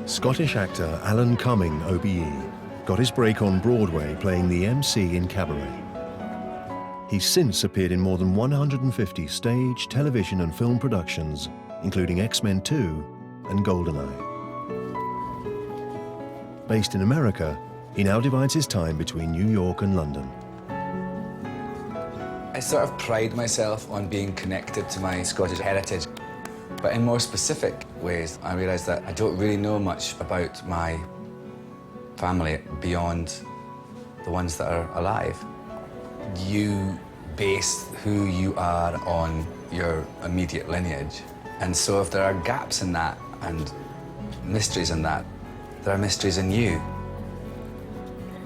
Scottish actor Alan Cumming, OBE, got his break on Broadway playing the MC in Cabaret. He's since appeared in more than 150 stage, television and film productions, including X-Men 2 and GoldenEye. Based in America, he now divides his time between New York and London. I sort of pride myself on being connected to my Scottish heritage. But in more specific ways, I realise that I don't really know much about my family beyond the ones that are alive. You base who you are on your immediate lineage. And so if there are gaps in that and mysteries in that, there are mysteries in you.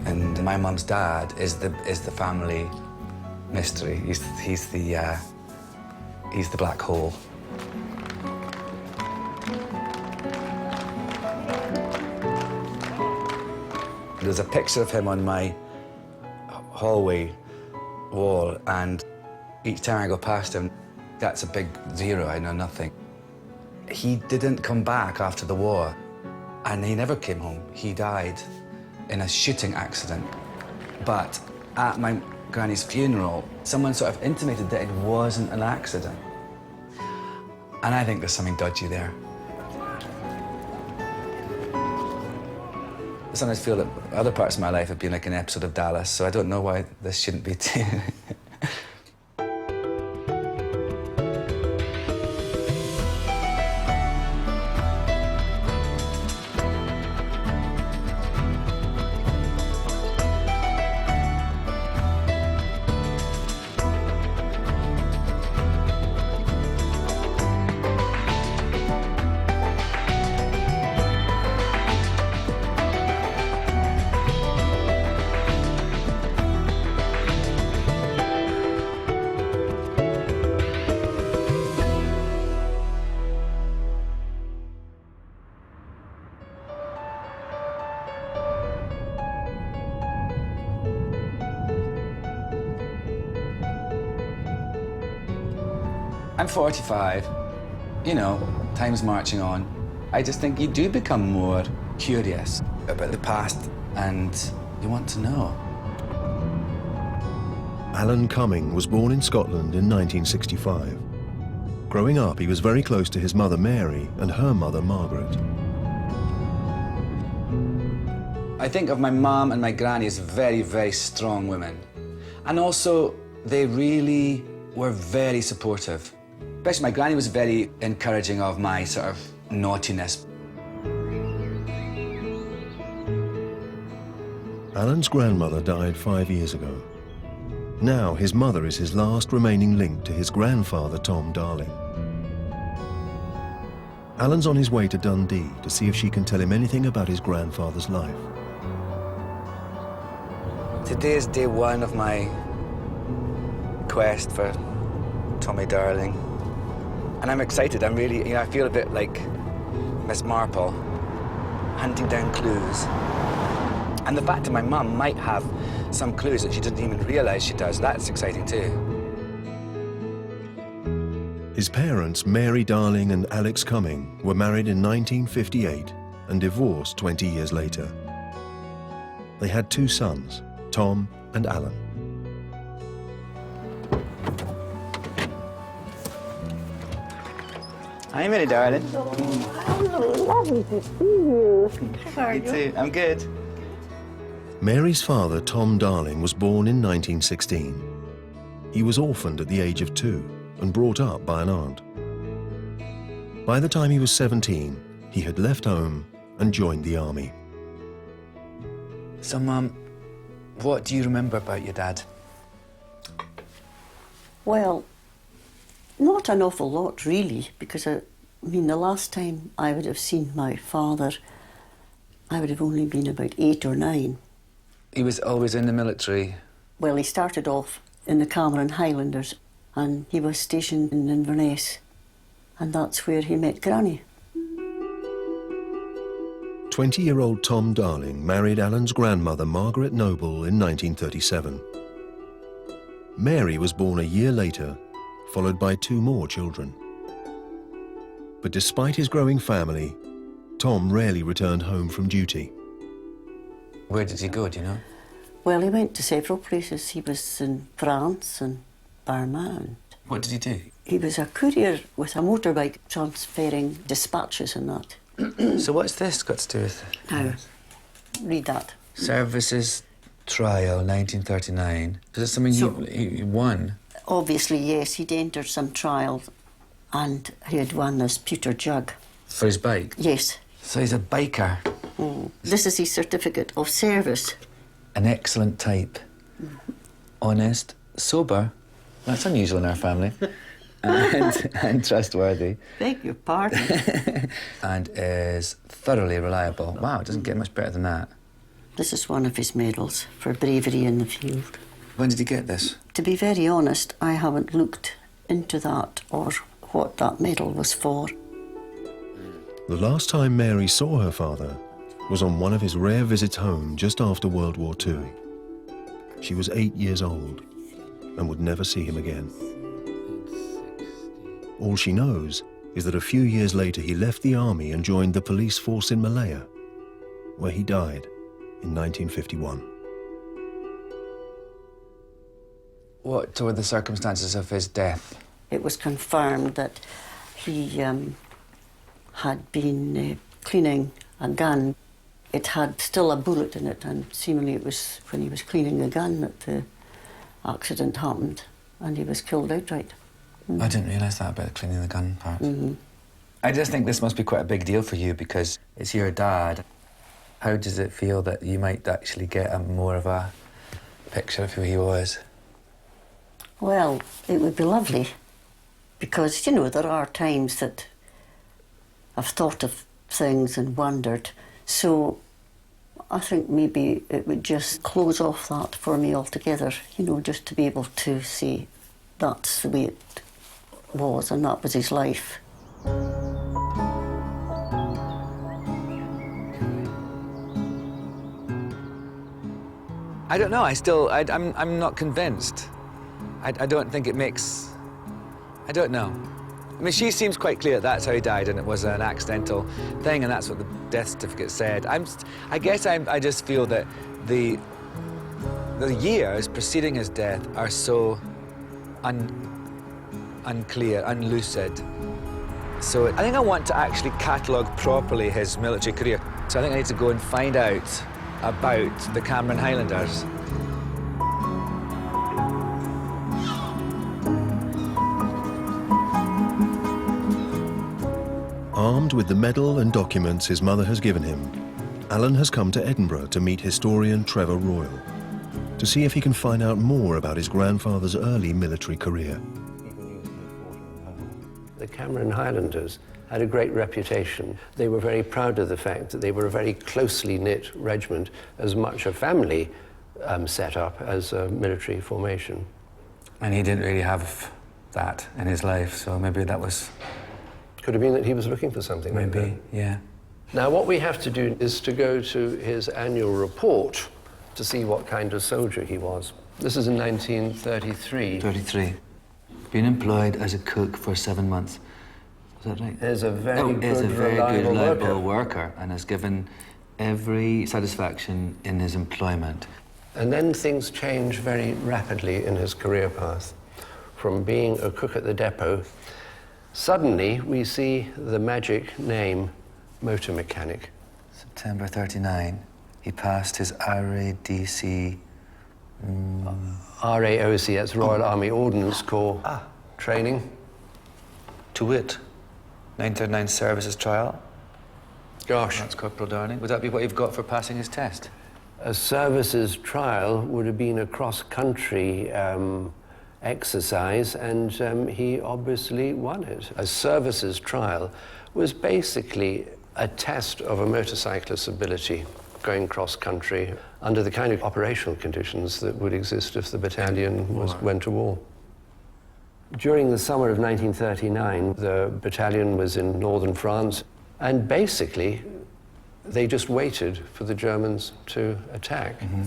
And my mum's dad is the family mystery. He's the black hole. There's a picture of him on my hallway wall, and each time I go past him, that's a big zero. I know nothing. He didn't come back after the war, and he never came home. He died in a shooting accident. But at my granny's funeral, someone sort of intimated that it wasn't an accident. And I think there's something dodgy there. I sometimes feel that other parts of my life have been like an episode of Dallas, so I don't know why this shouldn't be too. I'm 45, you know, time's marching on. I just think you do become more curious about the past and you want to know. Alan Cumming was born in Scotland in 1965. Growing up, he was very close to his mother Mary and her mother Margaret. I think of my mum and my granny as very, very strong women. And also, they really were very supportive. Especially my granny was very encouraging of my sort of naughtiness. Alan's grandmother died 5 years ago. Now his mother is his last remaining link to his grandfather, Tom Darling. Alan's on his way to Dundee to see if she can tell him anything about his grandfather's life. Today is day one of my quest for Tommy Darling. And I'm excited. I'm really, you know, I feel a bit like Miss Marple, hunting down clues. And the fact that my mum might have some clues that she didn't even realise she does, that's exciting too. His parents, Mary Darling and Alex Cumming, were married in 1958 and divorced 20 years later. They had 2 sons, Tom and Alan. Hi, Mary darling. Oh, lovely to see you. How are You too. I'm good. Mary's father, Tom Darling, was born in 1916. He was orphaned at the age of 2 and brought up by an aunt. By the time he was 17, he had left home and joined the army. So, Mum, what do you remember about your dad? Well, not an awful lot, really, because, I mean, the last time I would have seen my father, I would have only been about 8 or 9. He was always in the military. Well, he started off in the Cameron Highlanders, and he was stationed in Inverness, and that's where he met Granny. 20-year-old Tom Darling married Alan's grandmother, Margaret Noble, in 1937. Mary was born a year later, followed by 2 more children. But despite his growing family, Tom rarely returned home from duty. Where did he go, do you know? Well, he went to several places. He was in France and Burma. And What did he do? he was a courier with a motorbike transferring dispatches and that. So what's this got to do with it? Now, read that. Services Trial, 1939. Is this something he won? Obviously, yes, he'd entered some trial and he had won this pewter jug. For his bike? Yes. So he's a biker. This is his certificate of service. An excellent type. Honest, sober. That's unusual in our family. and trustworthy. Beg your pardon. And is thoroughly reliable. Wow, it doesn't get much better than that. This is one of his medals for bravery in the field. When did he get this? To be very honest, I haven't looked into that or what that medal was for. The last time Mary saw her father was on one of his rare visits home just after World War II. She was 8 years old and would never see him again. All she knows is that a few years later he left the army and joined the police force in Malaya, where he died in 1951. What were the circumstances of his death? It was confirmed that he had been cleaning a gun. It had still a bullet in it, and seemingly it was when he was cleaning the gun that the accident happened and he was killed outright. I didn't realise that about cleaning the gun part. Mm-hmm. I just think this must be quite a big deal for you because it's your dad. How does it feel that you might actually get more of a picture of who he was? Well, it would be lovely because, you know, there are times that I've thought of things and wondered. So I think maybe it would just close off that for me altogether, you know, just to be able to say that's the way it was and that was his life. I don't know. I'm not convinced. I don't think it makes... I don't know. I mean, she seems quite clear that's how he died and it was an accidental thing and that's what the death certificate said. I guess I just feel that the years preceding his death are so unclear, unlucid. So I think I want to actually catalogue properly his military career. So I think I need to go and find out about the Cameron Highlanders. Armed with the medal and documents his mother has given him, Alan has come to Edinburgh to meet historian Trevor Royal, to see if he can find out more about his grandfather's early military career. The Cameron Highlanders had a great reputation. They were very proud of the fact that they were a very closely knit regiment, as much a family set up as a military formation. And he didn't really have that in his life, so maybe that was... Could have been that he was looking for something like that. Maybe, yeah. Now, what we have to do is to go to his annual report to see what kind of soldier he was. This is in 1933. 33. Been employed as a cook for 7 months. Is that right? Is a very good, reliable worker and has given every satisfaction in his employment. And then things change very rapidly in his career path. From being a cook at the depot, suddenly we see the magic name motor mechanic. September 39, he passed his RADC... RAOC, that's Royal Army Ordnance Corps training. To wit, 939 services trial. Gosh. That's Corporal Darning. Would that be what you've got for passing his test? A services trial would have been a cross-country exercise, and he obviously won it. A services trial was basically a test of a motorcyclist's ability going cross-country under the kind of operational conditions that would exist if the battalion went to war. During the summer of 1939, the battalion was in northern France, and basically they just waited for the Germans to attack. Mm-hmm.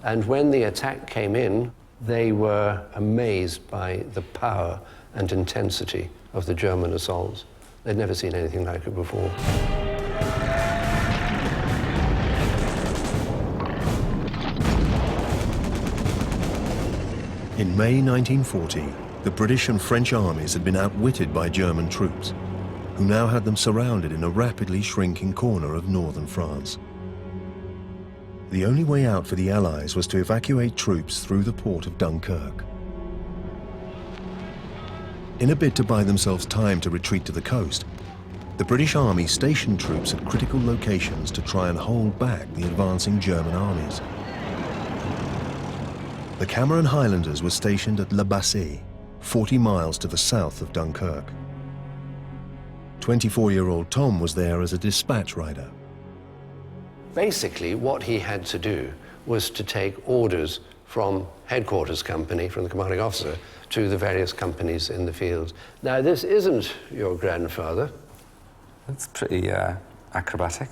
And when the attack came in, they were amazed by the power and intensity of the German assaults. They'd never seen anything like it before. In May 1940, the British and French armies had been outwitted by German troops, who now had them surrounded in a rapidly shrinking corner of northern France. The only way out for the Allies was to evacuate troops through the port of Dunkirk. In a bid to buy themselves time to retreat to the coast, the British Army stationed troops at critical locations to try and hold back the advancing German armies. The Cameron Highlanders were stationed at La Bassée, 40 miles to the south of Dunkirk. 24-year-old Tom was there as a dispatch rider. Basically, what he had to do was to take orders from headquarters company, from the commanding officer, to the various companies in the field. Now, this isn't your grandfather. That's pretty acrobatic.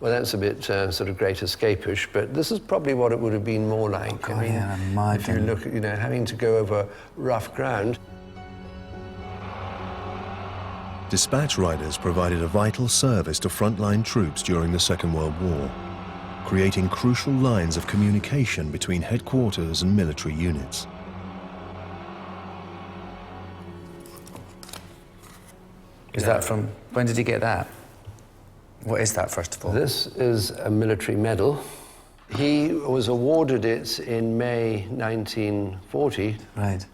Well, that's a bit sort of Great Escapish, but this is probably what it would have been more like. Oh, God, I mean, if you look at, having to go over rough ground. Dispatch riders provided a vital service to frontline troops during the Second World War, creating crucial lines of communication between headquarters and military units. Is that from, when did you get that? What is that, first of all? This is a military medal. He was awarded it in May 1940. Right.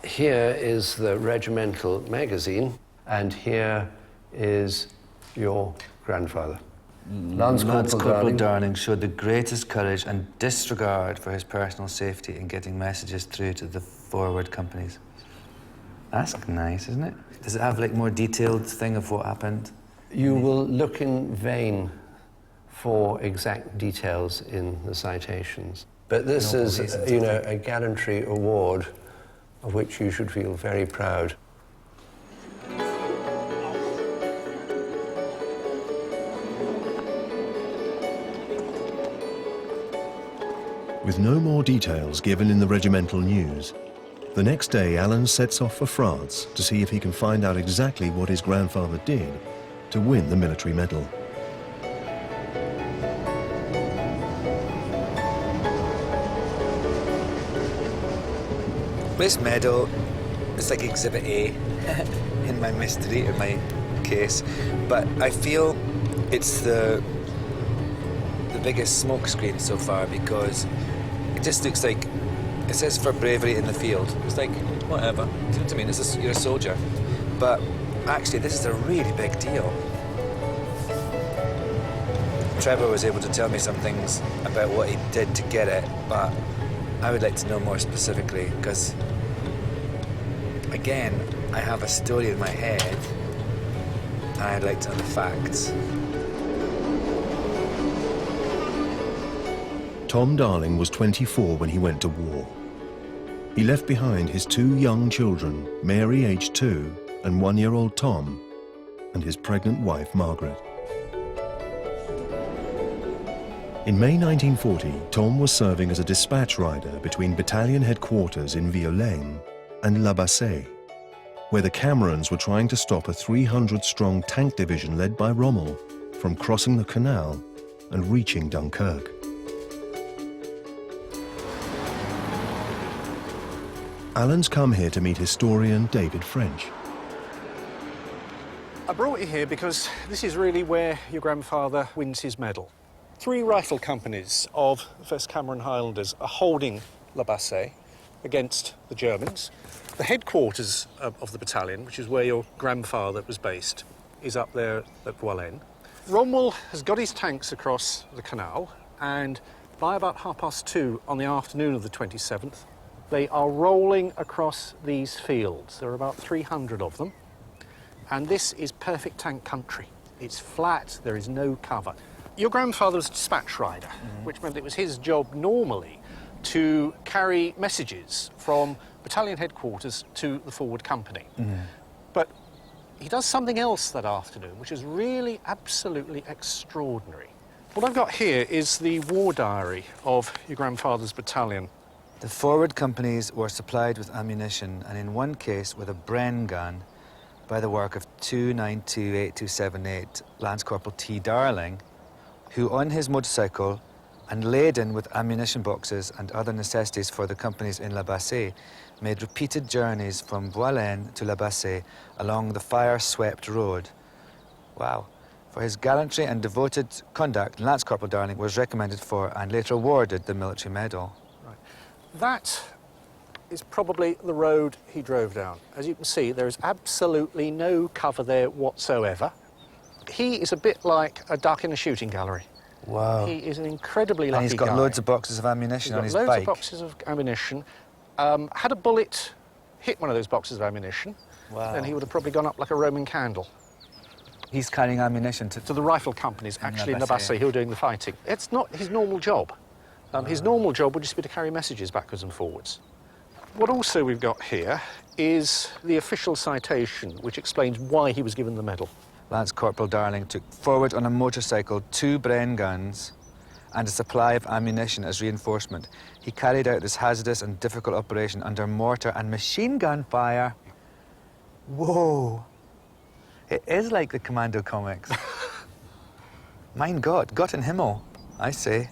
Here is the regimental magazine, and here is your grandfather. Lance Corporal Darling showed the greatest courage and disregard for his personal safety in getting messages through to the forward companies. That's nice, isn't it? Does it have like more detailed thing of what happened? You will look in vain for exact details in the citations. But this is, a gallantry award of which you should feel very proud. With no more details given in the regimental news, the next day Alan sets off for France to see if he can find out exactly what his grandfather did to win the military medal. This medal is like Exhibit A in my mystery, in my case, but I feel it's the biggest smokescreen so far because it just looks like it says for bravery in the field. It's like, whatever, you know what I mean? You're a soldier. But actually, this is a really big deal. Trevor was able to tell me some things about what he did to get it, but I would like to know more specifically, because, again, I have a story in my head, and I'd like to know the facts. Tom Darling was 24 when he went to war. He left behind his two young children, Mary, aged 2, and 1-year-old Tom, and his pregnant wife, Margaret. In May 1940, Tom was serving as a dispatch rider between battalion headquarters in Violaine and La Bassée, where the Camerons were trying to stop a 300-strong tank division led by Rommel from crossing the canal and reaching Dunkirk. Alan's come here to meet historian David French. I brought you here because this is really where your grandfather wins his medal. 3 rifle companies of the 1st Cameron Highlanders are holding La Bassée against the Germans. The headquarters of the battalion, which is where your grandfather was based, is up there at Violaine. Rommel has got his tanks across the canal, and by about 2:30 on the afternoon of the 27th, they are rolling across these fields. There are about 300 of them, and this is perfect tank country. It's flat, there is no cover. Your grandfather was a dispatch rider, which meant it was his job normally to carry messages from battalion headquarters to the forward company. But he does something else that afternoon, which is really absolutely extraordinary. What I've got here is the war diary of your grandfather's battalion. The forward companies were supplied with ammunition, and in one case with a Bren gun, by the work of 2928278 Lance Corporal T. Darling, who on his motorcycle and laden with ammunition boxes and other necessities for the companies in La Bassée, made repeated journeys from Boilen to La Bassée along the fire-swept road. Wow. For his gallantry and devoted conduct, Lance Corporal Darling was recommended for and later awarded the military medal. Right. That is probably the road he drove down. As you can see, there is absolutely no cover there whatsoever. He is a bit like a duck in a shooting gallery. Wow. He is an incredibly lucky guy. And he's got loads of boxes of ammunition on his loads bike. of boxes of ammunition. Had a bullet hit one of those boxes of ammunition, then he would have probably gone up like a Roman candle. He's carrying ammunition to the rifle companies, actually in La La Bassée, who are doing the fighting. It's not his normal job. His normal job would just be to carry messages backwards and forwards. What also we've got here is the official citation, which explains why he was given the medal. Lance Corporal Darling took forward on a motorcycle 2 Bren guns and a supply of ammunition as reinforcement. He carried out this hazardous and difficult operation under mortar and machine gun fire. Whoa. It is like the Commando comics. Mein Gott, Gott in Himmel, I say.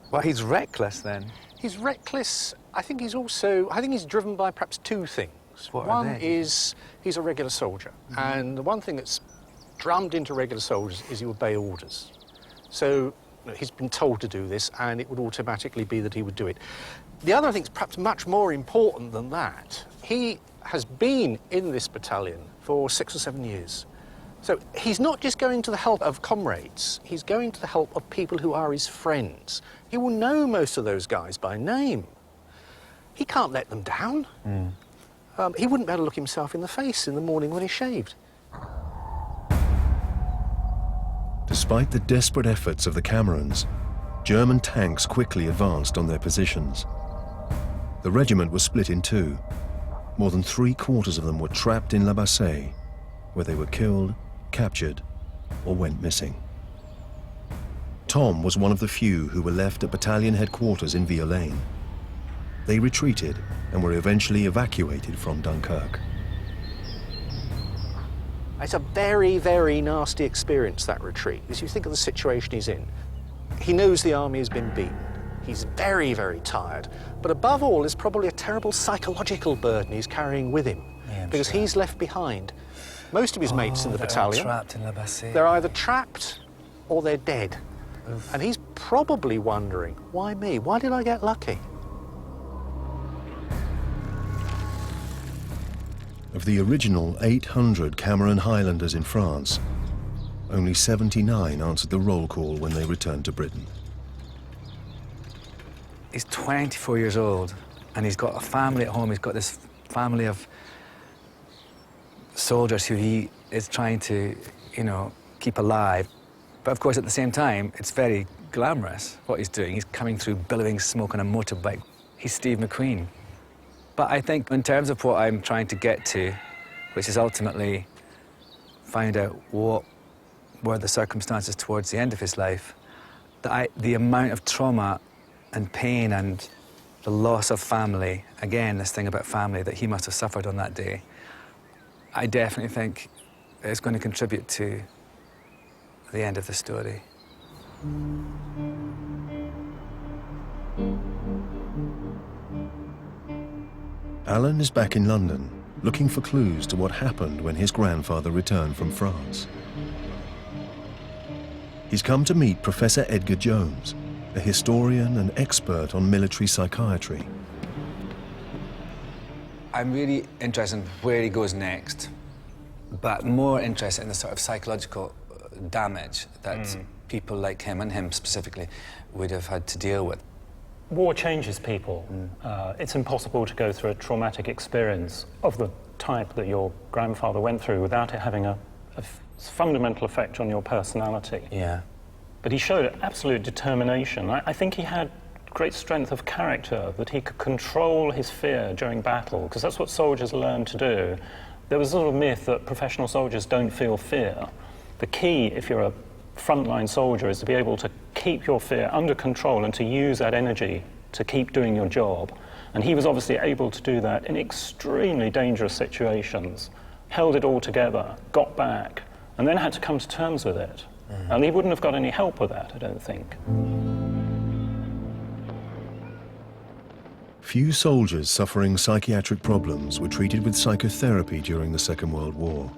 Well, he's reckless then. He's reckless. I think he's driven by perhaps two things. What are one they? is he's a regular soldier. And the one thing that's drummed into regular soldiers is you obey orders. So he's been told to do this, and it would automatically be that he would do it. The other thing is perhaps much more important than that. He has been in this battalion for 6 or 7 years. So he's not just going to the help of comrades, he's going to the help of people who are his friends. He will know most of those guys by name. He can't let them down. He wouldn't be able to look himself in the face in the morning when he shaved. Despite the desperate efforts of the Camerons, German tanks quickly advanced on their positions. The regiment was split in two. More than 3/4 of them were trapped in La Bassée, where they were killed, captured, or went missing. Tom was one of the few who were left at battalion headquarters in Violaine. They retreated and were eventually evacuated from Dunkirk. It's a very, very nasty experience, that retreat. As you think of the situation he's in, he knows the army has been beaten. He's very, very tired. But above all, there's probably a terrible psychological burden he's carrying with him, because he's left behind most of his mates in the battalion. Trapped in La Bassée. They're either trapped or they're dead. And he's probably wondering, why me? Why did I get lucky? Of the original 800 Cameron Highlanders in France, only 79 answered the roll call when they returned to Britain. He's 24 years old, and he's got a family at home. He's got this family of soldiers who he is trying to, keep alive. But of course, at the same time, it's very glamorous what he's doing. He's coming through billowing smoke on a motorbike. He's Steve McQueen. But I think in terms of what I'm trying to get to, which is ultimately find out what were the circumstances towards the end of his life, the amount of trauma and pain and the loss of family, again, this thing about family that he must have suffered on that day, I definitely think is going to contribute to the end of the story. Alan is back in London, looking for clues to what happened when his grandfather returned from France. He's come to meet Professor Edgar Jones, a historian and expert on military psychiatry. I'm really interested in where he goes next, but more interested in the sort of psychological damage that people like him, and him specifically, would have had to deal with. War changes people. It's impossible to go through a traumatic experience of the type that your grandfather went through without it having a fundamental effect on your personality. Yeah. But he showed absolute determination. I think he had great strength of character, that he could control his fear during battle, because that's what soldiers learn to do. There was a sort of myth that professional soldiers don't feel fear. The key, if you're a frontline soldier, is to be able to keep your fear under control and to use that energy to keep doing your job. And he was obviously able to do that in extremely dangerous situations, held it all together, got back, and then had to come to terms with it. And he wouldn't have got any help with that, I don't think. Few soldiers suffering psychiatric problems were treated with psychotherapy during the Second World War.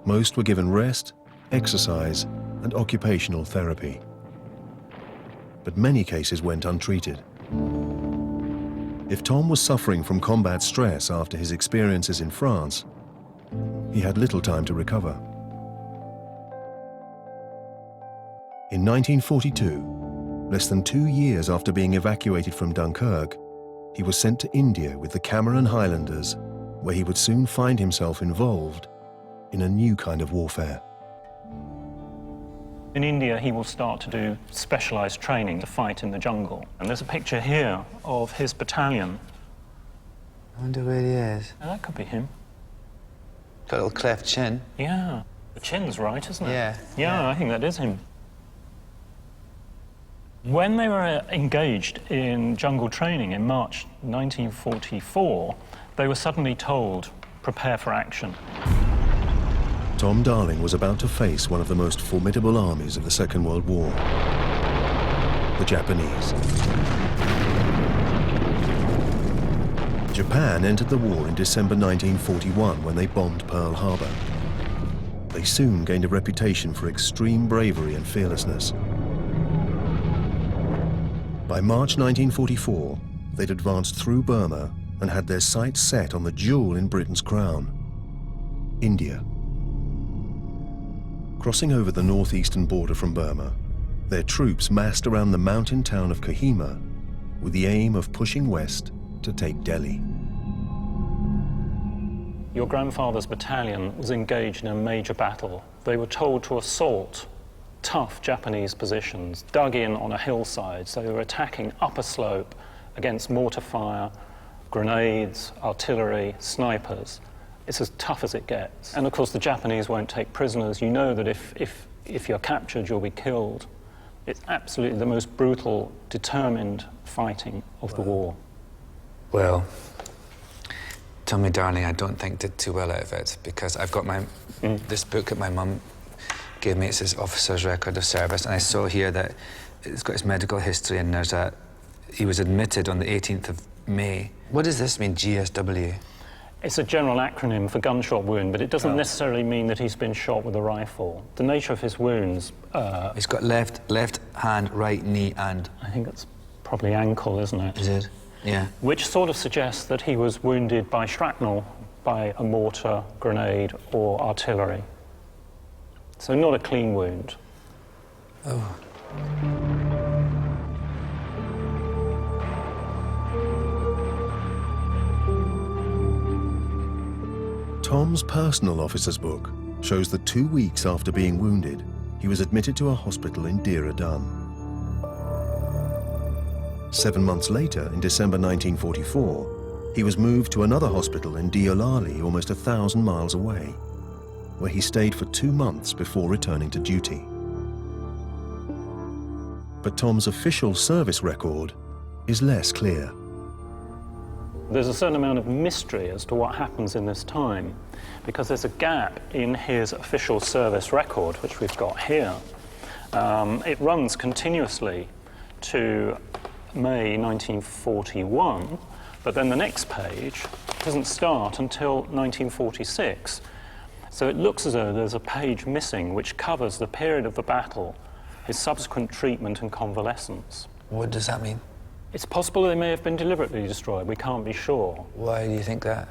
Most were given rest, exercise, and occupational therapy. But many cases went untreated. If Tom was suffering from combat stress after his experiences in France, he had little time to recover. In 1942, less than 2 years after being evacuated from Dunkirk, he was sent to India with the Cameron Highlanders, where he would soon find himself involved in a new kind of warfare. In India, he will start to do specialised training to fight in the jungle. And there's a picture here of his battalion. I wonder where he is. Now, that could be him. Got a little cleft chin. Yeah. The chin's right, isn't it? Yeah. Yeah, I think that is him. When they were engaged in jungle training in March 1944, they were suddenly told, prepare for action. Tom Darling was about to face one of the most formidable armies of the Second World War, the Japanese. Japan entered the war in December 1941 when they bombed Pearl Harbor. They soon gained a reputation for extreme bravery and fearlessness. By March 1944, they'd advanced through Burma and had their sights set on the jewel in Britain's crown, India. Crossing over the northeastern border from Burma, their troops massed around the mountain town of Kohima with the aim of pushing west to take Delhi. Your grandfather's battalion was engaged in a major battle. They were told to assault tough Japanese positions, dug in on a hillside, so they were attacking up a slope against mortar fire, grenades, artillery, snipers. It's as tough as it gets. And of course the Japanese won't take prisoners. You know that if you're captured, you'll be killed. It's absolutely the most brutal, determined fighting of the war. Well, Tommy Darling, I don't think did too well out of it, because I've got this book that my mum gave me. It says Officer's Record of Service, and I saw here that it's got his medical history, and he was admitted on the 18th of May. What does this mean, GSW? It's a general acronym for gunshot wound, but it doesn't necessarily mean that he's been shot with a rifle. The nature of his wounds... He's got left hand, right knee, and... I think it's probably ankle, isn't it? Is it? Yeah. Which sort of suggests that he was wounded by shrapnel, by a mortar, grenade, or artillery. So not a clean wound. Oh. Tom's personal officer's book shows that 2 weeks after being wounded, he was admitted to a hospital in Dehradun. 7 months later, in December 1944, he was moved to another hospital in Deolali, almost 1,000 miles away, where he stayed for 2 months before returning to duty. But Tom's official service record is less clear. There's a certain amount of mystery as to what happens in this time, because there's a gap in his official service record, which we've got here. It runs continuously to May 1941, but then the next page doesn't start until 1946. So it looks as though there's a page missing which covers the period of the battle, his subsequent treatment and convalescence. What does that mean? It's possible they may have been deliberately destroyed. We can't be sure. Why do you think that?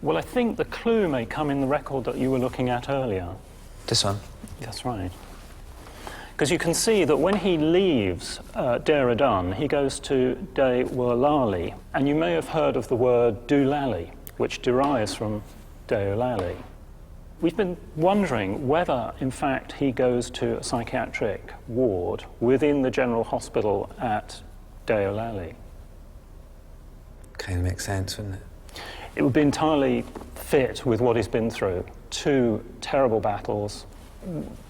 Well, I think the clue may come in the record that you were looking at earlier. This one? That's right. Because you can see that when he leaves Dehradun, he goes to Deolali, and you may have heard of the word Doolally, which derives from Deolali. We've been wondering whether, in fact, he goes to a psychiatric ward within the General Hospital at Deolali. Kind of makes sense, wouldn't it? It would be entirely fit with what he's been through. 2 terrible battles,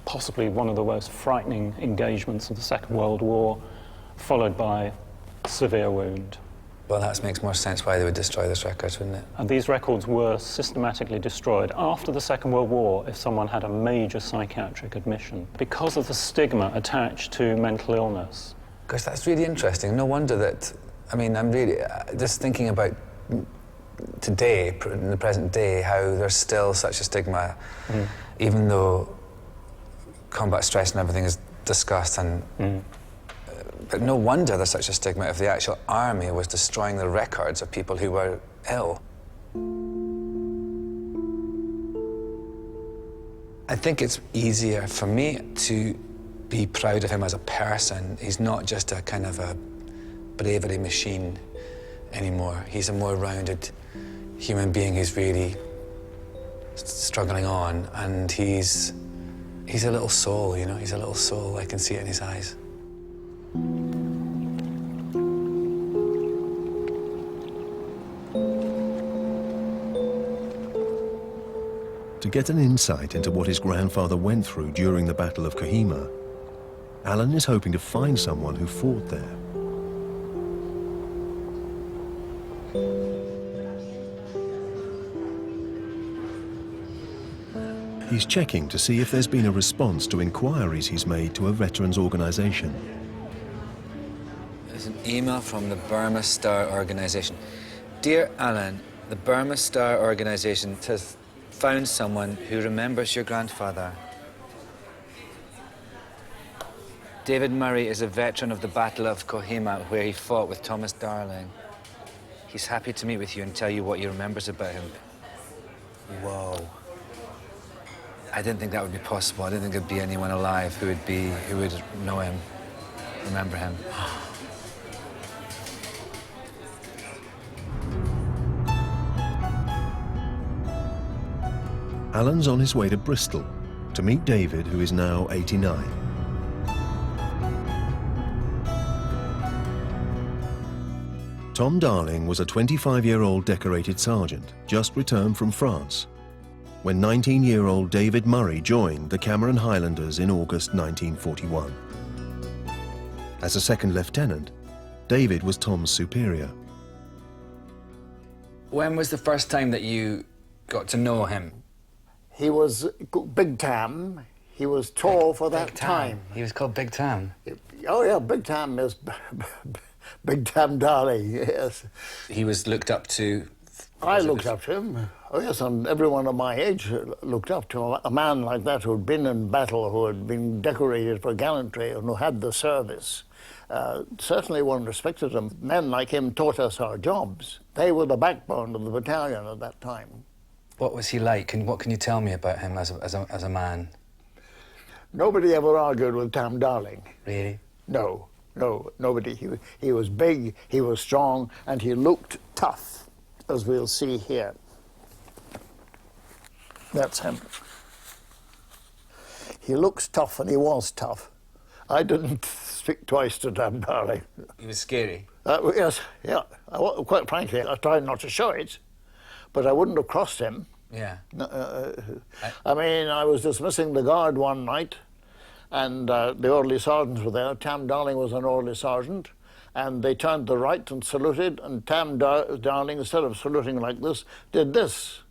possibly one of the most frightening engagements of the Second World War, followed by a severe wound. Well, that makes more sense why they would destroy this record, wouldn't it? And these records were systematically destroyed after the Second World War if someone had a major psychiatric admission, because of the stigma attached to mental illness. Because that's really interesting. No wonder that I mean, I'm really just thinking about today, in the present day, how there's still such a stigma, even though combat stress and everything is discussed. And but no wonder there's such a stigma if the actual army was destroying the records of people who were ill. I think it's easier for me to be proud of him as a person. He's not just a kind of a bravery machine anymore. He's a more rounded human being who's really struggling on, and he's a little soul, you know. He's a little soul. I can see it in his eyes. To get an insight into what his grandfather went through during the Battle of Kohima, Alan is hoping to find someone who fought there. He's checking to see if there's been a response to inquiries he's made to a veterans organisation. There's an email from the Burma Star Organisation. Dear Alan, the Burma Star Organisation has found someone who remembers your grandfather. David Murray is a veteran of the Battle of Kohima, where he fought with Thomas Darling. He's happy to meet with you and tell you what he remembers about him. Whoa. I didn't think that would be possible. I didn't think there'd be anyone alive who would know him, remember him. Alan's on his way to Bristol to meet David, who is now 89. Tom Darling was a 25-year-old decorated sergeant, just returned from France, when 19-year-old David Murray joined the Cameron Highlanders in August 1941. As a second lieutenant, David was Tom's superior. When was the first time that you got to know him? He was Big Tam. He was tall for that time. He was called Big Tam. Oh yeah, Big Tam is Big Tam Darling, yes. He was looked up to. I looked up to him. Oh yes, and everyone of my age looked up to him. A man like that who had been in battle, who had been decorated for gallantry, and who had the service. Certainly one respected him. Men like him taught us our jobs. They were the backbone of the battalion at that time. What was he like, and what can you tell me about him as a man? Nobody ever argued with Tam Darling. Really? No, nobody. He was big, he was strong, and he looked tough, as we'll see here. That's him. He looks tough, and he was tough. I didn't speak twice to Tam Darling. He was scary? Yes, yeah. Quite frankly, I tried not to show it, but I wouldn't have crossed him. Yeah. I mean, I was dismissing the guard one night, and the orderly sergeants were there. Tam Darling was an orderly sergeant, and they turned to the right and saluted, and Tam Darling, instead of saluting like this, did this.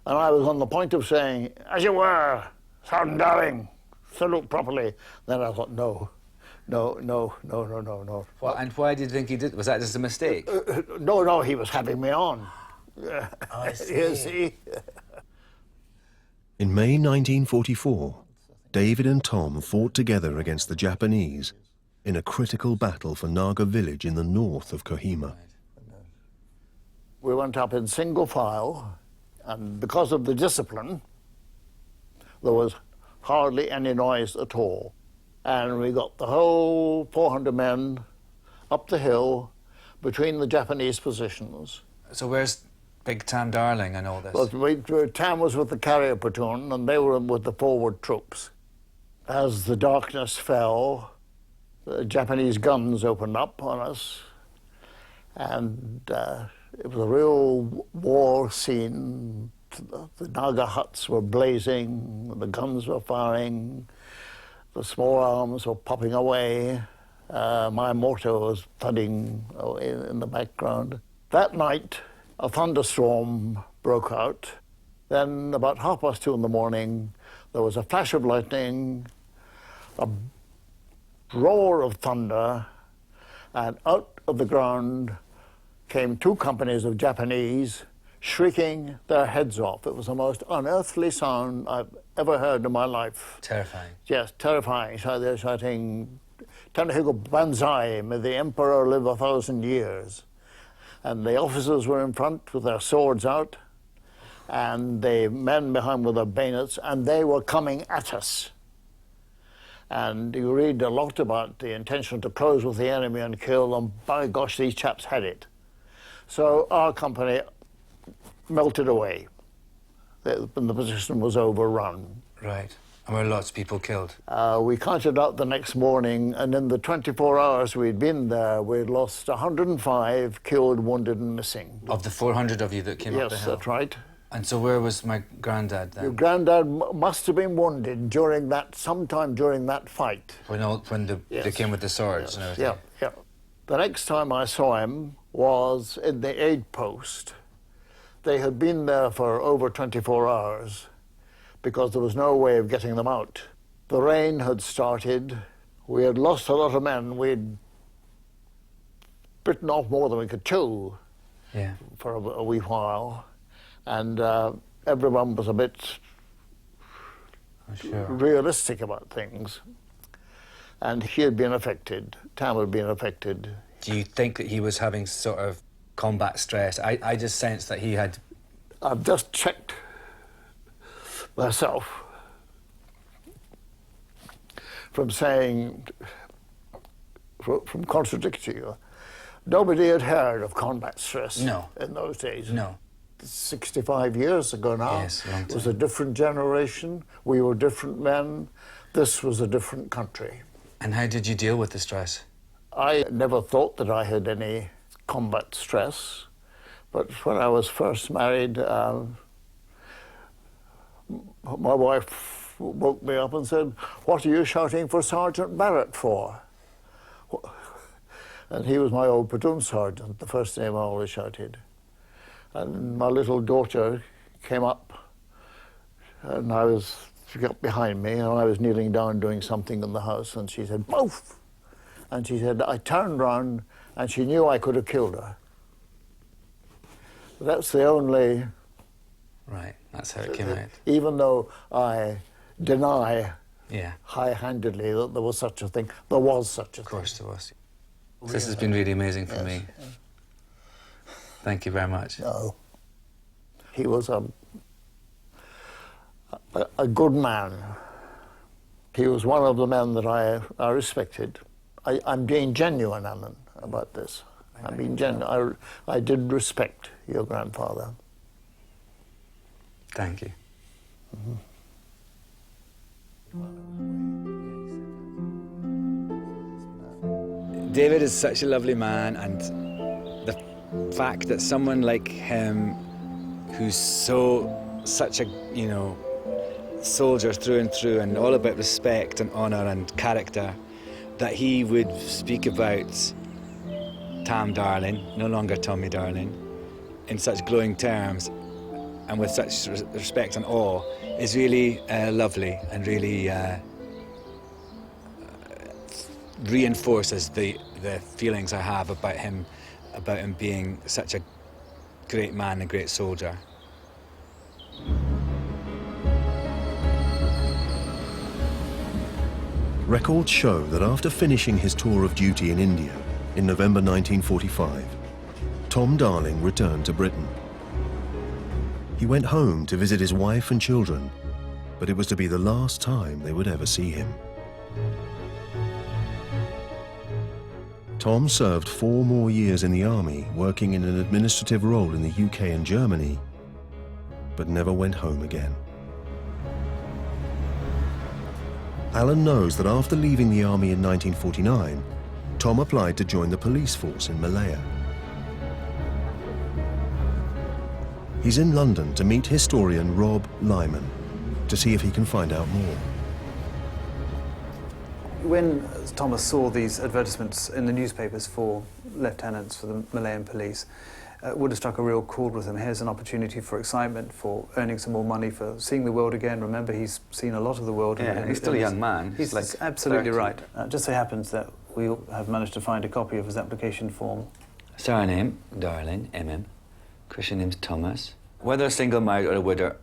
And I was on the point of saying, as you were, Sergeant Darling, salute properly. Then I thought, no. Well, and why did you think he did? Was that just a mistake? No, he was having me on. I see. You see? In May 1944, David and Tom fought together against the Japanese in a critical battle for Naga village in the north of Kohima. We went up in single file, and because of the discipline, there was hardly any noise at all. And we got the whole 400 men up the hill between the Japanese positions. So where's Big Tam Darling and all this? Well, Tam was with the carrier platoon, and they were with the forward troops. As the darkness fell, the Japanese guns opened up on us, and it was a real war scene. The Naga huts were blazing, the guns were firing, the small arms were popping away. My mortar was thudding in the background. That night, a thunderstorm broke out. Then, about 2:30 in the morning, there was a flash of lightning, a roar of thunder, And out of the ground came 2 companies of Japanese shrieking their heads off. It was the most unearthly sound I've ever heard in my life. Terrifying. Yes, terrifying. So they're shouting, Tanahigo Banzai, may the Emperor live 1,000 years. And the officers were in front with their swords out, and the men behind with their bayonets, and they were coming at us. And you read a lot about the intention to close with the enemy and kill them. By gosh, these chaps had it. So our company melted away. The position was overrun. Right. And were lots of people killed? We counted out the next morning, and in the 24 hours we'd been there, we'd lost 105 killed, wounded, and missing. Of the 400 of you that came up the Yes, hill? that's right. And so where was my granddad then? Your granddad must have been wounded during that, sometime during that fight. When they Yes. came with the swords and everything? Yeah, yeah. The next time I saw him was in the aid post. They had been there for over 24 hours because there was no way of getting them out. The rain had started. We had lost a lot of men. We'd bitten off more than we could chew for a wee while. And everyone was a bit realistic about things. And he had been affected. Tam had been affected. Do you think that he was having sort of combat stress? I just sensed that he had... I've just checked myself from contradicting you. Nobody had heard of combat stress in those days. No. 65 years ago now. Yes, long time. It was a different generation. We were different men. This was a different country. And how did you deal with the stress? I never thought that I had any combat stress, but when I was first married, my wife woke me up and said, "What are you shouting for Sergeant Barrett for?" And he was my old platoon sergeant, the first name I always shouted. And my little daughter came up, and she got behind me, and I was kneeling down doing something in the house, and she said, "Boof!" And she said, I turned round, and she knew I could have killed her. That's the only... Right, that's how it came out. Even though I deny high-handedly that there was such a thing, there was such a thing. Of course there was. This has been really amazing for me. Yeah. Thank you very much. No. He was a good man. He was one of the men that I respected. I'm being genuine, Alan, about this. I'm being genuine. I did respect your grandfather. Thank you. David is such a lovely man, and the fact that someone like him, who's such a, soldier through and through and all about respect and honour and character, that he would speak about Tam Darling, no longer Tommy Darling, in such glowing terms and with such respect and awe is really lovely and really reinforces the feelings I have about him being such a great man, a great soldier. Records show that after finishing his tour of duty in India in November 1945, Tom Darling returned to Britain. He went home to visit his wife and children, but it was to be the last time they would ever see him. Tom served 4 more years in the army, working in an administrative role in the UK and Germany, but never went home again. Alan knows that after leaving the army in 1949, Tom applied to join the police force in Malaya. He's in London to meet historian Rob Lyman to see if he can find out more. When Thomas saw these advertisements in the newspapers for lieutenants for the Malayan police, would have struck a real chord with him. Here's an opportunity for excitement, for earning some more money, for seeing the world again. Remember, he's seen a lot of the world. Yeah, and he's still a young man. He's like absolutely 30. right. Just so happens that we have managed to find a copy of his application form. Surname, Darling, MM. Christian name's Thomas. Whether a single, married or a widow,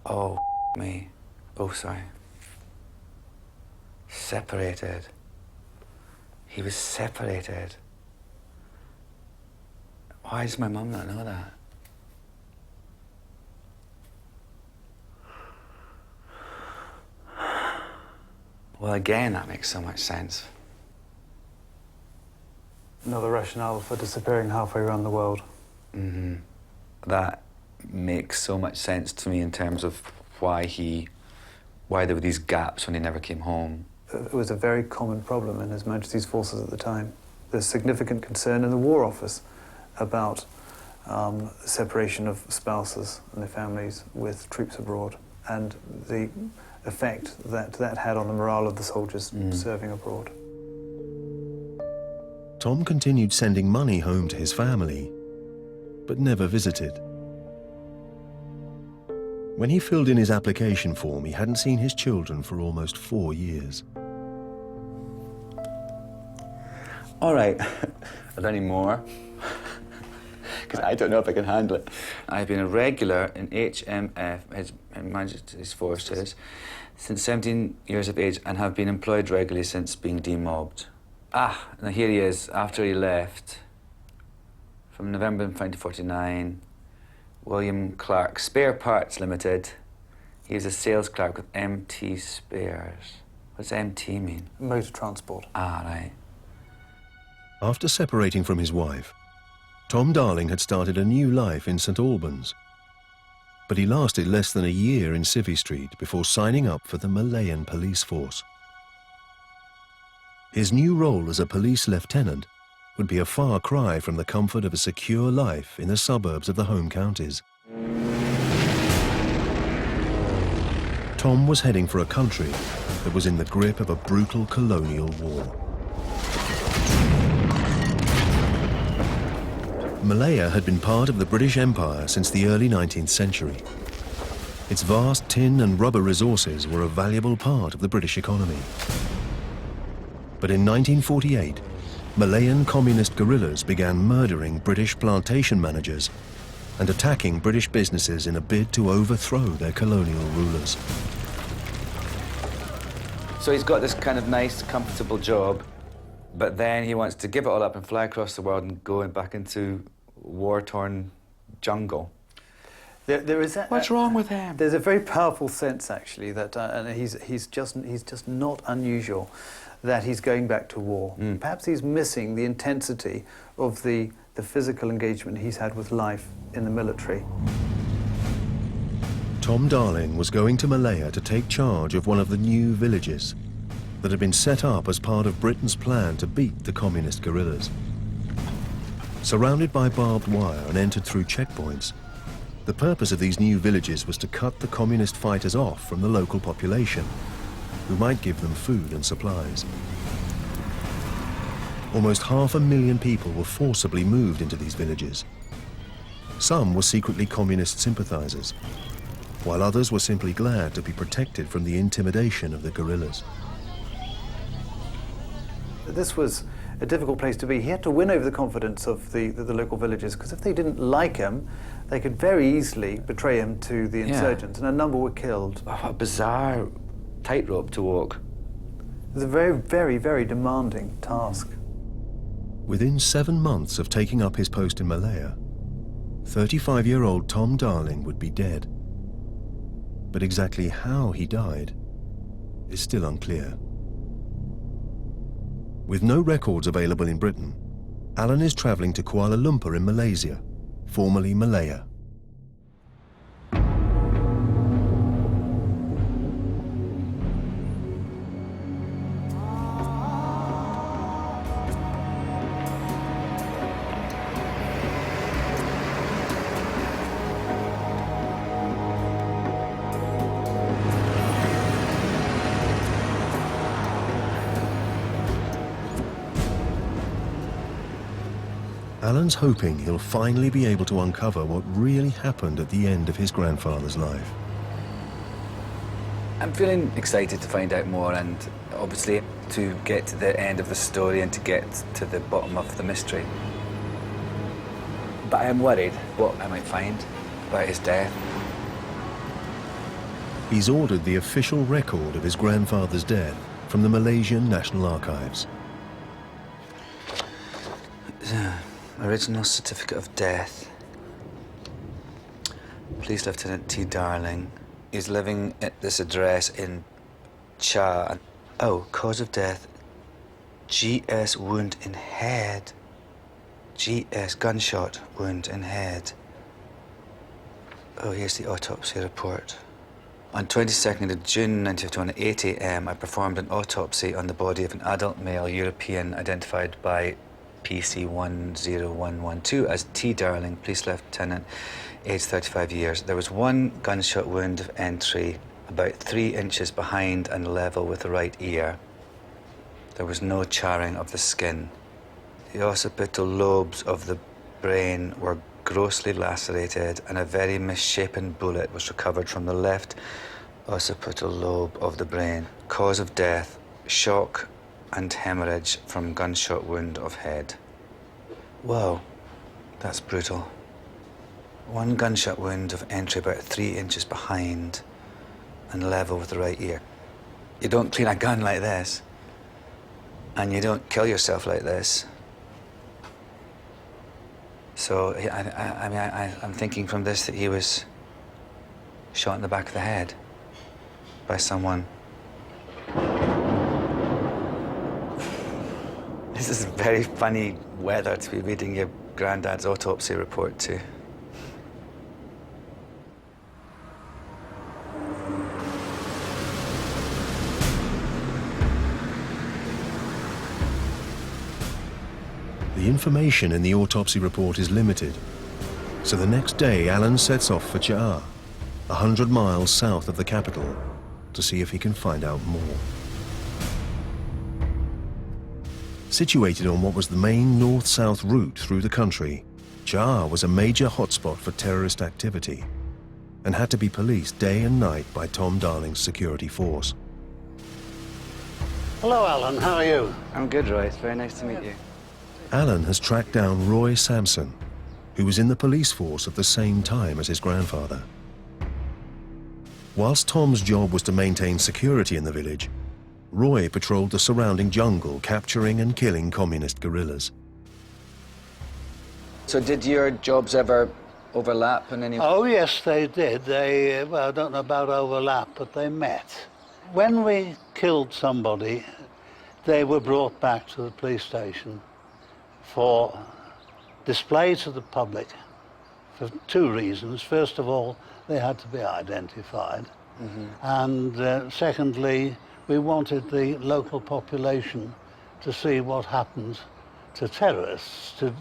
Oh, me. Oh, sorry. Separated. He was separated. Why does my mum not know that? Well, again, that makes so much sense. Another rationale for disappearing halfway around the world. Mm-hmm. That makes so much sense to me in terms of why there were these gaps when he never came home. It was a very common problem in His Majesty's forces at the time. There's significant concern in the War Office about separation of spouses and their families with troops abroad, and the effect that had on the morale of the soldiers serving abroad. Tom continued sending money home to his family, but never visited. When he filled in his application form, he hadn't seen his children for almost 4 years. All right, are there any more? Because I don't know if I can handle it. I've been a regular in HMF, His Majesty's Forces, since 17 years of age and have been employed regularly since being demobbed. Ah, now here he is, after he left, from November 1949, William Clark, Spare Parts Limited. He was a sales clerk with MT Spares. What does MT mean? Motor transport. Ah, right. After separating from his wife, Tom Darling had started a new life in St Albans. But he lasted less than a year in Civvy Street before signing up for the Malayan police force. His new role as a police lieutenant would be a far cry from the comfort of a secure life in the suburbs of the home counties. Tom was heading for a country that was in the grip of a brutal colonial war. Malaya had been part of the British Empire since the early 19th century. Its vast tin and rubber resources were a valuable part of the British economy. But in 1948, Malayan communist guerrillas began murdering British plantation managers and attacking British businesses in a bid to overthrow their colonial rulers. So he's got this kind of nice, comfortable job, but then he wants to give it all up and fly across the world and go back into war-torn jungle. There is What's wrong with him? There's a very powerful sense, actually, that and he's just not unusual that he's going back to war. Perhaps he's missing the intensity of the physical engagement he's had with life in the military. Tom Darling was going to Malaya to take charge of one of the new villages that had been set up as part of Britain's plan to beat the communist guerrillas. Surrounded by barbed wire and entered through checkpoints, the purpose of these new villages was to cut the communist fighters off from the local population, who might give them food and supplies. Almost 500,000 people were forcibly moved into these villages. Some were secretly communist sympathizers, while others were simply glad to be protected from the intimidation of the guerrillas. This was a difficult place to be. He had to win over the confidence of the local villagers, because if they didn't like him, they could very easily betray him to the insurgents, and a number were killed. Oh, what a bizarre tightrope to walk. It was a very, very, very demanding task. Within 7 months of taking up his post in Malaya, 35-year-old Tom Darling would be dead. But exactly how he died is still unclear. With no records available in Britain, Alan is travelling to Kuala Lumpur in Malaysia, formerly Malaya. Alan's hoping he'll finally be able to uncover what really happened at the end of his grandfather's life. I'm feeling excited to find out more and obviously to get to the end of the story and to get to the bottom of the mystery. But I am worried what I might find about his death. He's ordered the official record of his grandfather's death from the Malaysian National Archives. Original certificate of death. Police Lieutenant T. Darling. He's living at this address in Cha. Oh, cause of death, GS wound in head. GS gunshot wound in head. Oh, here's the autopsy report. On 22nd of June 1951 at 8 a.m, I performed an autopsy on the body of an adult male European identified by PC 10112 as T. Darling, Police Lieutenant, aged 35 years. There was one gunshot wound of entry about 3 inches behind and level with the right ear. There was no charring of the skin. The occipital lobes of the brain were grossly lacerated and a very misshapen bullet was recovered from the left occipital lobe of the brain. Cause of death, shock and hemorrhage from gunshot wound of head. Whoa, that's brutal. One gunshot wound of entry about 3 inches behind and level with the right ear. You don't clean a gun like this, and you don't kill yourself like this. So, I'm thinking from this that he was shot in the back of the head by someone. This is very funny weather to be reading your granddad's autopsy report to. The information in the autopsy report is limited, so the next day Alan sets off for Cha, 100 miles south of the capital, to see if he can find out more. Situated on what was the main north-south route through the country, Cha was a major hotspot for terrorist activity and had to be policed day and night by Tom Darling's security force. Hello, Alan. How are you? I'm good, Roy. It's very nice to meet you. Alan has tracked down Roy Sampson, who was in the police force at the same time as his grandfather. Whilst Tom's job was to maintain security in the village, Roy patrolled the surrounding jungle, capturing and killing communist guerrillas. So did your jobs ever overlap in any way? Oh, yes, they did. Well, I don't know about overlap, but they met. When we killed somebody, they were brought back to the police station for display to the public for 2 reasons. First of all, they had to be identified. And secondly, we wanted the local population to see what happens to terrorists, to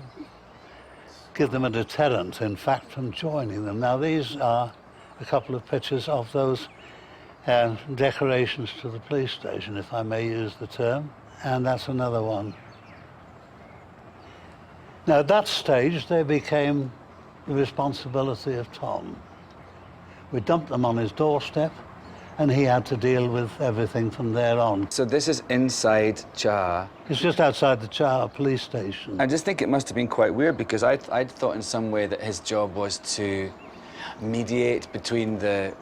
give them a deterrent, in fact, from joining them. Now, these are a couple of pictures of those decorations to the police station, if I may use the term, and that's another one. Now, at that stage, they became the responsibility of Tom. We dumped them on his doorstep, and he had to deal with everything from there on. So this is inside Cha. It's just outside the Cha police station. I just think it must have been quite weird because I'd thought in some way that his job was to mediate between the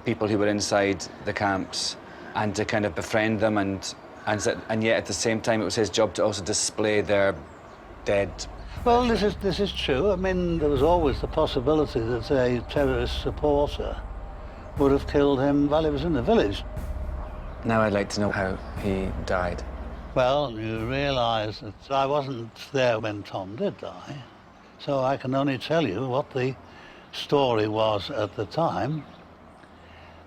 people who were inside the camps and to kind of befriend them and yet at the same time it was his job to also display their dead. Well, this is true. I mean, there was always the possibility that a terrorist supporter would have killed him while he was in the village. Now I'd like to know how he died. Well, you realise that I wasn't there when Tom did die, so I can only tell you what the story was at the time,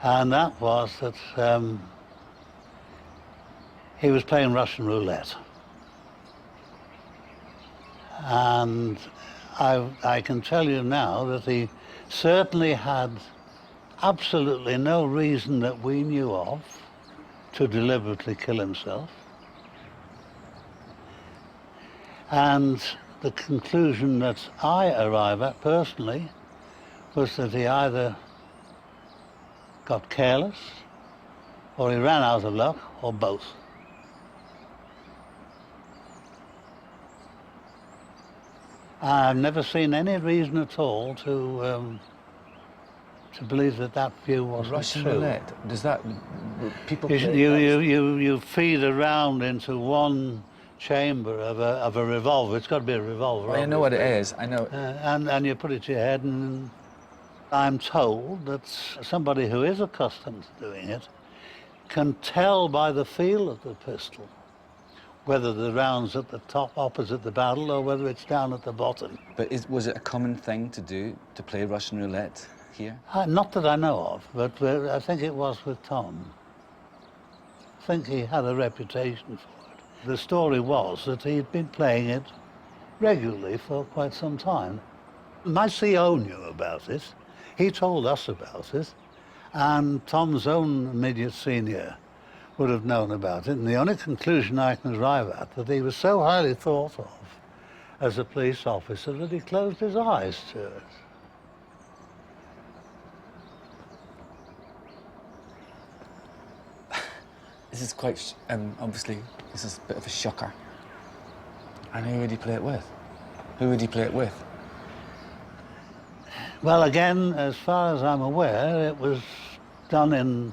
and that was that he was playing Russian roulette. And I can tell you now that he certainly had absolutely no reason that we knew of to deliberately kill himself. And The conclusion that I arrive at personally was that he either got careless or he ran out of luck or both. I've never seen any reason at all to believe that that view wasn't Russian true. roulette, does that... people play You feed around into one chamber of a revolver. It's got to be a revolver. I know what it obviously. is, I know. And you put it to your head, and I'm told that somebody who is accustomed to doing it can tell by the feel of the pistol whether the round's at the top opposite the barrel or whether it's down at the bottom. But was it a common thing to do, to play Russian roulette here? Not that I know of, but I think it was with Tom. I think he had a reputation for it. The story was that he'd been playing it regularly for quite some time. My CO knew about it. He told us about it. And Tom's own immediate senior would have known about it. And the only conclusion I can arrive at, that he was so highly thought of as a police officer that he closed his eyes to it. This is quite, obviously, this is a bit of a shocker. And who would he play it with? Who would he play it with? Well, again, as far as I'm aware, it was done in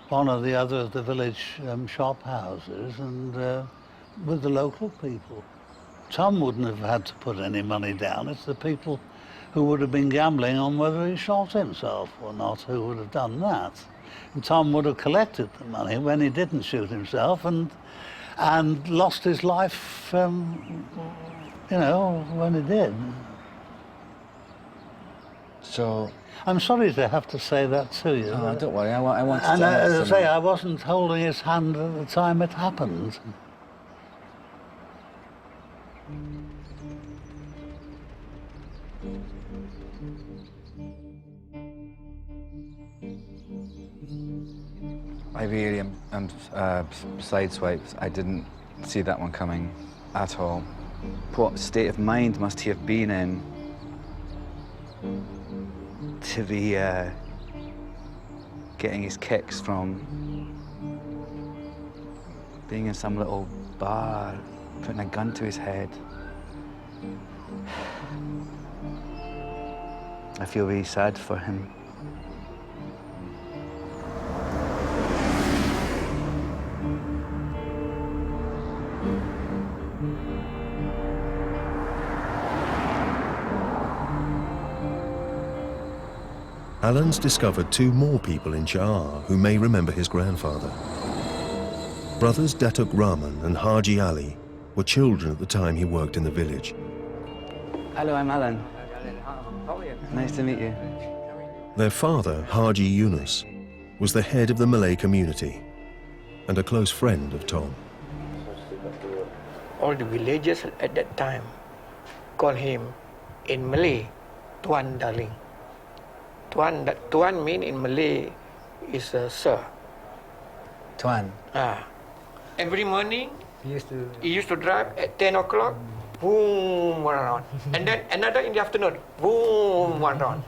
one of the village shop houses and with the local people. Tom wouldn't have had to put any money down. It's the people who would have been gambling on whether he shot himself or not who would have done that. And Tom would have collected the money when he didn't shoot himself and lost his life, you know, when he did. So... I'm sorry to have to say that to you. Oh, don't worry, I want to... And as I say, I wasn't holding his hand at the time it happened. I really am sideswiped. I didn't see that one coming at all. What state of mind must he have been in to be getting his kicks from being in some little bar, putting a gun to his head. I feel really sad for him. Alan's discovered two more people in Johar who may remember his grandfather. Brothers Datuk Rahman and Haji Ali were children at the time he worked in the village. Hello, I'm Alan. Nice to meet you. Their father, Haji Yunus, was the head of the Malay community and a close friend of Tom. All the villagers at that time called him in Malay, Tuan Darling. Tuan mean in Malay is sir. Tuan. Every morning he used to drive at 10 o'clock, boom, one round. And then another in the afternoon, boom, one round.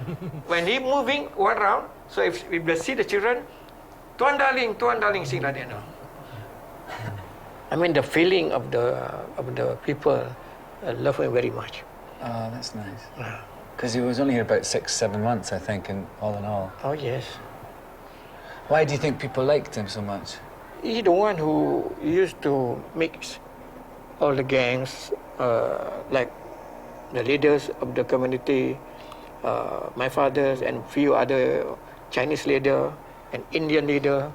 When he moving one round, so if they see the children, Tuan Darling, sing like that. No? I mean the feeling of the people love him very much. Oh, that's nice. Because he was only here about 6-7 months, I think, in all. Oh, yes. Why do you think people liked him so much? He's the one who used to mix all the gangs, like the leaders of the community, my fathers and few other Chinese leader and Indian leader.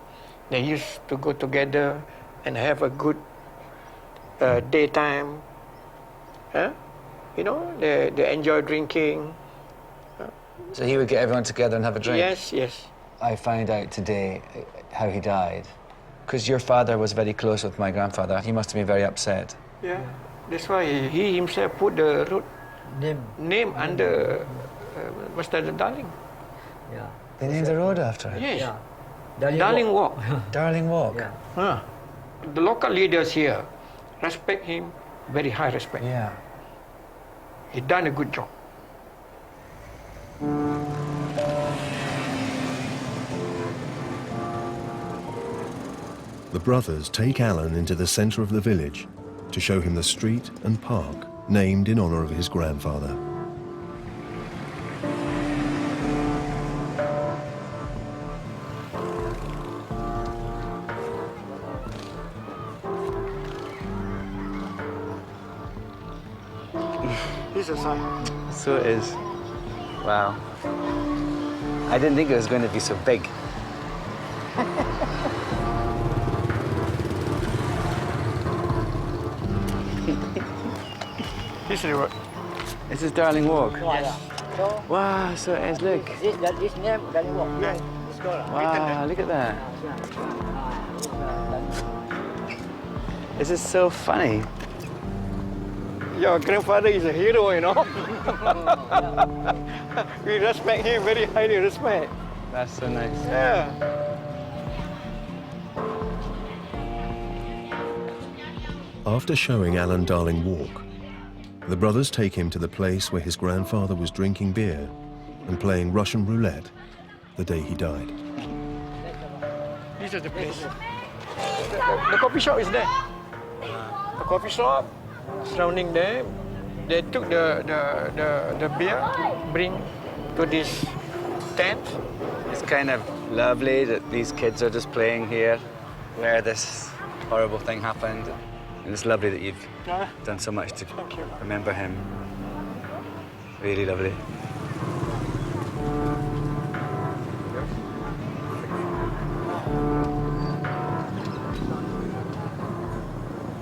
They used to go together and have a good daytime. You know, they enjoy drinking. So he would get everyone together and have a drink? Yes, yes. I found out today how he died. Because your father was very close with my grandfather. He must have been very upset. Yeah, that's why he himself put the road name under Mr. Darling. Yeah. They named the road after him? Yes. Yeah. Darling Walk. Darling Walk? The local leaders here respect him, very high respect. Yeah. He done a good job. The brothers take Alan into the centre of the village to show him the street and park named in honour of his grandfather. Here's a sign. So it is. Wow. I didn't think it was going to be so big. This is what. This is Darling Walk. Yes. Wow, so it is, look. This name, Darling Walk. Yes. Wow, look at that. This is so funny. Your grandfather is a hero, you know. We respect him, very highly respect. That's so nice. Yeah. After showing Alan Darling Walk, the brothers take him to the place where his grandfather was drinking beer and playing Russian roulette the day he died. This is the place. The coffee shop is there. The coffee shop surrounding there. They took the beer, bring to this tent. It's kind of lovely that these kids are just playing here where this horrible thing happened. And it's lovely that you've done so much to remember him. Really lovely.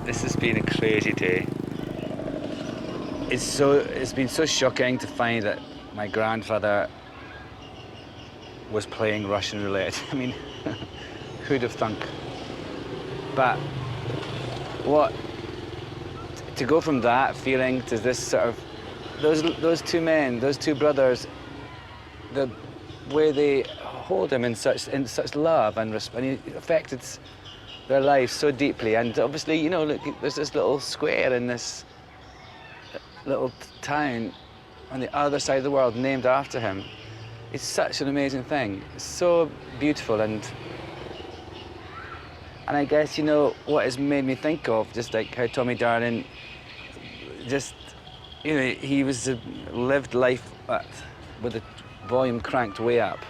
This has been a crazy day. It's been so shocking to find that my grandfather was playing Russian roulette. I mean, who'd have thunk? But to go from that feeling to this sort of, those two men, those two brothers, the way they hold him in such love and he affected their lives so deeply. And obviously, you know, look, there's this little square in this little town on the other side of the world named after him. It's such an amazing thing. It's so beautiful, and I guess, you know, what has made me think of, just like how Tommy Darling, just, you know, he lived life with the volume cranked way up.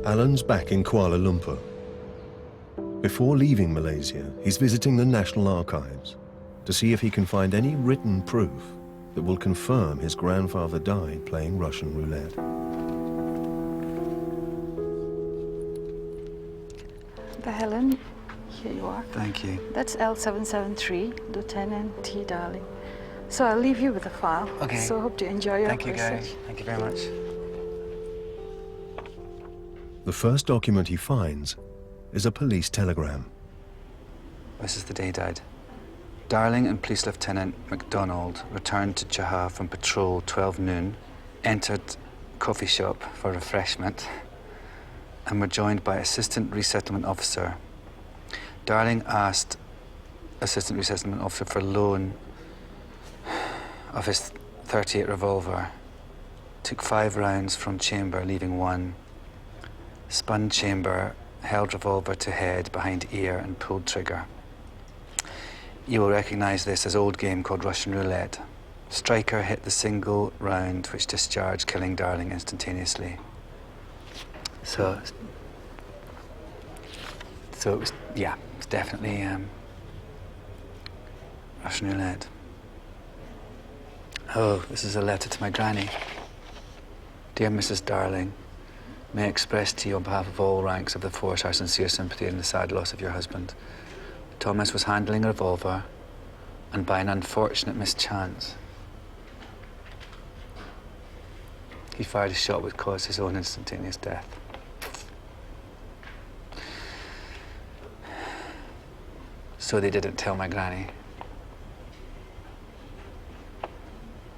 Alan's back in Kuala Lumpur. Before leaving Malaysia, he's visiting the National Archives to see if he can find any written proof that will confirm his grandfather died playing Russian roulette. Helen, here you are. Thank you. That's L773, Lieutenant T. Darling. So I'll leave you with the file. Okay. So hope to enjoy your Thank you, research. guys. Thank you very much. The first document he finds is a police telegram. This is the day he died. Darling and Police Lieutenant MacDonald returned to Johor from patrol 12 noon, entered coffee shop for refreshment, and were joined by Assistant Resettlement Officer. Darling asked Assistant Resettlement Officer for loan of his .38 revolver, took 5 rounds from chamber, leaving 1, spun chamber, held revolver to head behind ear and pulled trigger. You will recognise this as old game called Russian roulette. Striker hit the single round which discharged, killing Darling instantaneously. So it was, yeah, it's definitely Russian roulette. Oh, this is a letter to my granny. Dear Mrs. Darling, may I express to you on behalf of all ranks of the force our sincere sympathy in the sad loss of your husband. Thomas was handling a revolver, and by an unfortunate mischance, he fired a shot which caused his own instantaneous death. So they didn't tell my granny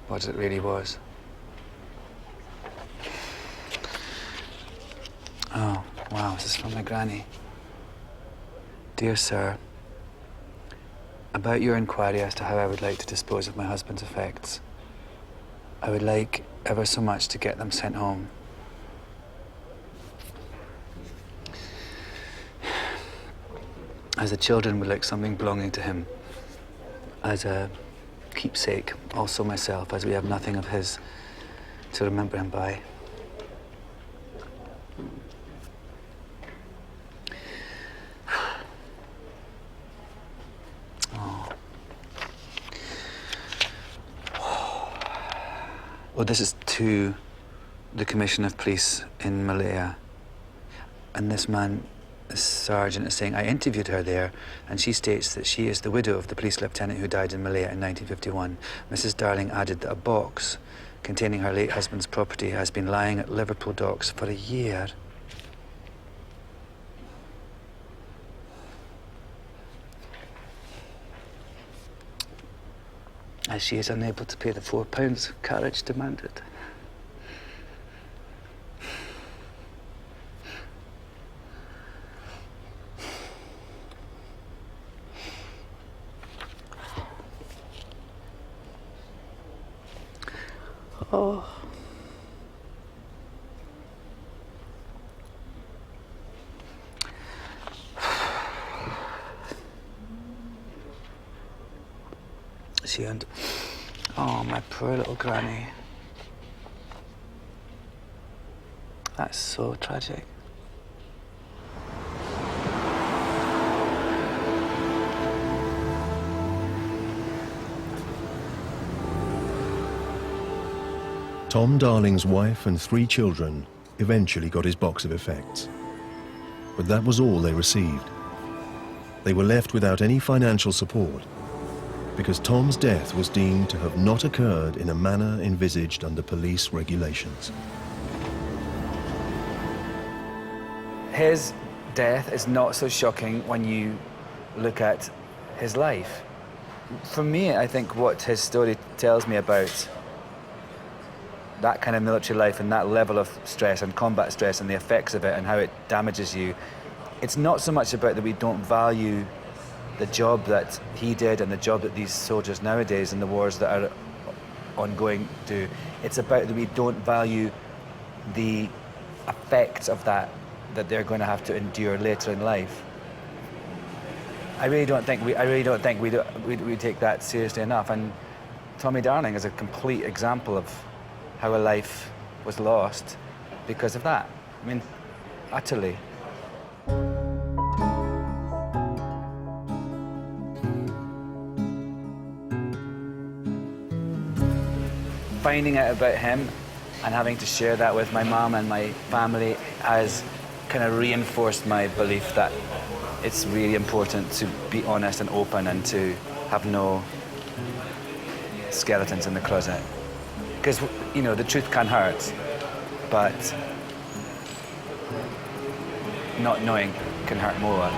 what it really was. From my granny. Dear Sir, about your inquiry as to how I would like to dispose of my husband's effects, I would like ever so much to get them sent home. As the children would like something belonging to him, as a keepsake, also myself, as we have nothing of his to remember him by. Well, this is to the Commissioner of Police in Malaya. And this man, this sergeant, is saying, I interviewed her there, and she states that she is the widow of the police lieutenant who died in Malaya in 1951. Mrs. Darling added that a box containing her late husband's property has been lying at Liverpool docks for a year. As she is unable to pay the £4 carriage demanded. Oh. She and oh, my poor little granny. That's so tragic. Tom Darling's wife and 3 children eventually got his box of effects. But that was all they received. They were left without any financial support because Tom's death was deemed to have not occurred in a manner envisaged under police regulations. His death is not so shocking when you look at his life. For me, I think what his story tells me about that kind of military life and that level of stress and combat stress and the effects of it and how it damages you, it's not so much about that we don't value the job that he did and the job that these soldiers nowadays in the wars that are ongoing do. It's about that we don't value the effects of that they're going to have to endure later in life. I really don't think we take that seriously enough. And Tommy Darling is a complete example of how a life was lost because of that. I mean, utterly. Finding out about him and having to share that with my mum and my family has kind of reinforced my belief that it's really important to be honest and open and to have no skeletons in the closet. Because, you know, the truth can hurt, but not knowing can hurt more.